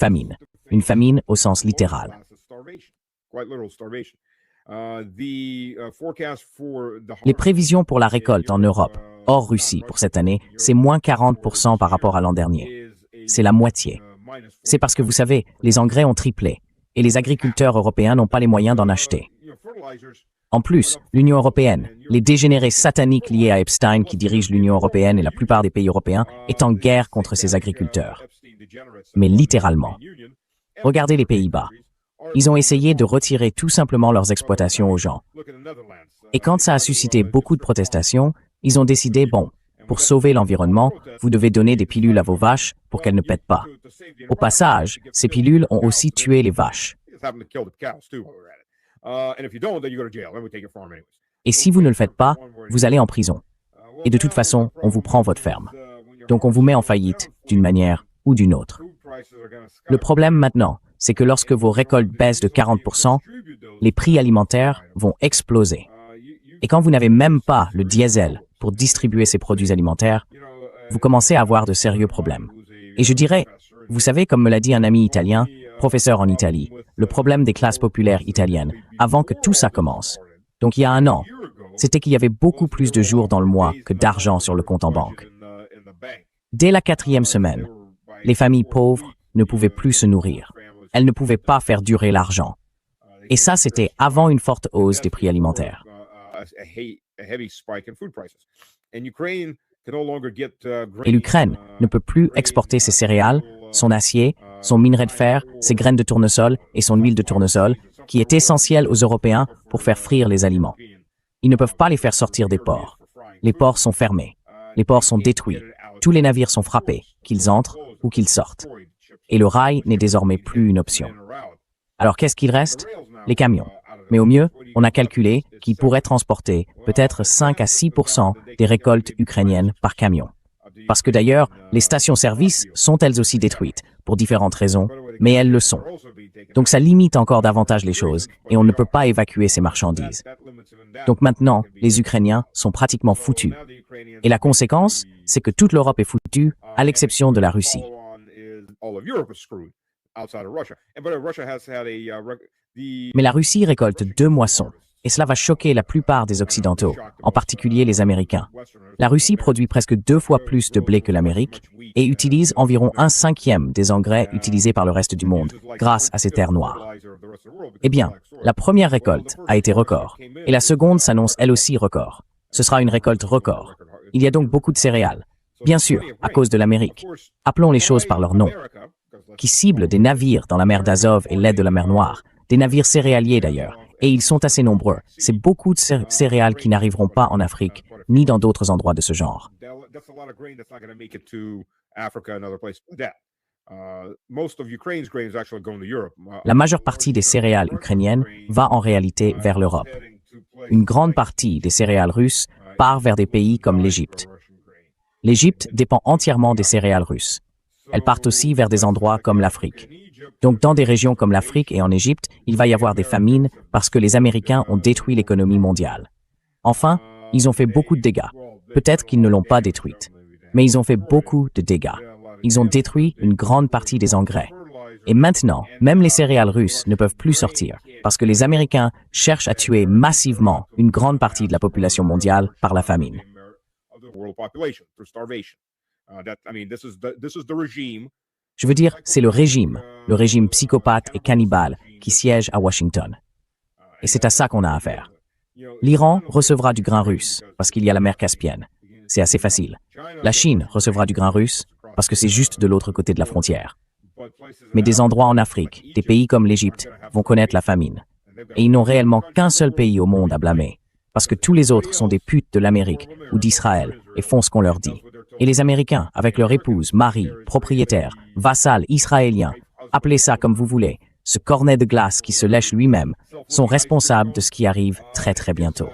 famine. Une famine au sens littéral. Les prévisions pour la récolte en Europe, hors Russie, pour cette année, c'est moins 40% par rapport à l'an dernier. C'est la moitié. C'est parce que vous savez, les engrais ont triplé et les agriculteurs européens n'ont pas les moyens d'en acheter. En plus, l'Union européenne, les dégénérés sataniques liés à Epstein qui dirigent l'Union européenne et la plupart des pays européens, est en guerre contre ces agriculteurs. Mais littéralement. Regardez les Pays-Bas. Ils ont essayé de retirer tout simplement leurs exploitations aux gens. Et quand ça a suscité beaucoup de protestations, ils ont décidé, bon, pour sauver l'environnement, vous devez donner des pilules à vos vaches pour qu'elles ne pètent pas. Au passage, ces pilules ont aussi tué les vaches. Et si vous ne le faites pas, vous allez en prison. Et de toute façon, on vous prend votre ferme. Donc on vous met en faillite, d'une manière ou d'une autre. Le problème maintenant, c'est que lorsque vos récoltes baissent de 40%, les prix alimentaires vont exploser. Et quand vous n'avez même pas le diesel pour distribuer ces produits alimentaires, vous commencez à avoir de sérieux problèmes. Et je dirais, vous savez, comme me l'a dit un ami italien, professeur en Italie, le problème des classes populaires italiennes, avant que tout ça commence. Donc il y a un an, c'était qu'il y avait beaucoup plus de jours dans le mois que d'argent sur le compte en banque. Dès la 4e semaine, les familles pauvres ne pouvaient plus se nourrir. Elles ne pouvaient pas faire durer l'argent. Et ça, c'était avant une forte hausse des prix alimentaires. Et l'Ukraine ne peut plus exporter ses céréales, son acier, son minerai de fer, ses graines de tournesol et son huile de tournesol, qui est essentielle aux Européens pour faire frire les aliments. Ils ne peuvent pas les faire sortir des ports. Les ports sont fermés. Les ports sont détruits. Tous les navires sont frappés, qu'ils entrent ou qu'ils sortent. Et le rail n'est désormais plus une option. Alors qu'est-ce qu'il reste? Les camions. Mais au mieux, on a calculé qu'ils pourraient transporter peut-être 5 à 6% des récoltes ukrainiennes par camion. Parce que d'ailleurs, les stations-service sont elles aussi détruites, pour différentes raisons, mais elles le sont. Donc ça limite encore davantage les choses, et on ne peut pas évacuer ces marchandises. Donc maintenant, les Ukrainiens sont pratiquement foutus. Et la conséquence, c'est que toute l'Europe est foutue, à l'exception de la Russie. Mais la Russie récolte 2 moissons, et cela va choquer la plupart des Occidentaux, en particulier les Américains. La Russie produit presque 2 fois plus de blé que l'Amérique et utilise environ 1/5 des engrais utilisés par le reste du monde, grâce à ces terres noires. Eh bien, la première récolte a été record, et la seconde s'annonce elle aussi record. Ce sera une récolte record. Il y a donc beaucoup de céréales, bien sûr, à cause de l'Amérique. Appelons les choses par leur nom, qui ciblent des navires dans la mer d'Azov et l'aide de la mer Noire, des navires céréaliers d'ailleurs, et ils sont assez nombreux. C'est beaucoup de céréales qui n'arriveront pas en Afrique, ni dans d'autres endroits de ce genre. La majeure partie des céréales ukrainiennes va en réalité vers l'Europe. Une grande partie des céréales russes part vers des pays comme l'Égypte. L'Égypte dépend entièrement des céréales russes. Elles partent aussi vers des endroits comme l'Afrique. Donc dans des régions comme l'Afrique et en Égypte, il va y avoir des famines parce que les Américains ont détruit l'économie mondiale. Enfin, ils ont fait beaucoup de dégâts. Peut-être qu'ils ne l'ont pas détruite, mais ils ont fait beaucoup de dégâts. Ils ont détruit une grande partie des engrais. Et maintenant, même les céréales russes ne peuvent plus sortir parce que les Américains cherchent à tuer massivement une grande partie de la population mondiale par la famine. Je veux dire, c'est le régime psychopathe et cannibale qui siège à Washington. Et c'est à ça qu'on a affaire. L'Iran recevra du grain russe parce qu'il y a la mer Caspienne. C'est assez facile. La Chine recevra du grain russe parce que c'est juste de l'autre côté de la frontière. Mais des endroits en Afrique, des pays comme l'Égypte, vont connaître la famine. Et ils n'ont réellement qu'un seul pays au monde à blâmer, parce que tous les autres sont des putes de l'Amérique ou d'Israël et font ce qu'on leur dit. Et les Américains, avec leur épouse, mari, propriétaire, vassal israélien, appelez ça comme vous voulez, ce cornet de glace qui se lèche lui-même, sont responsables de ce qui arrive très très bientôt.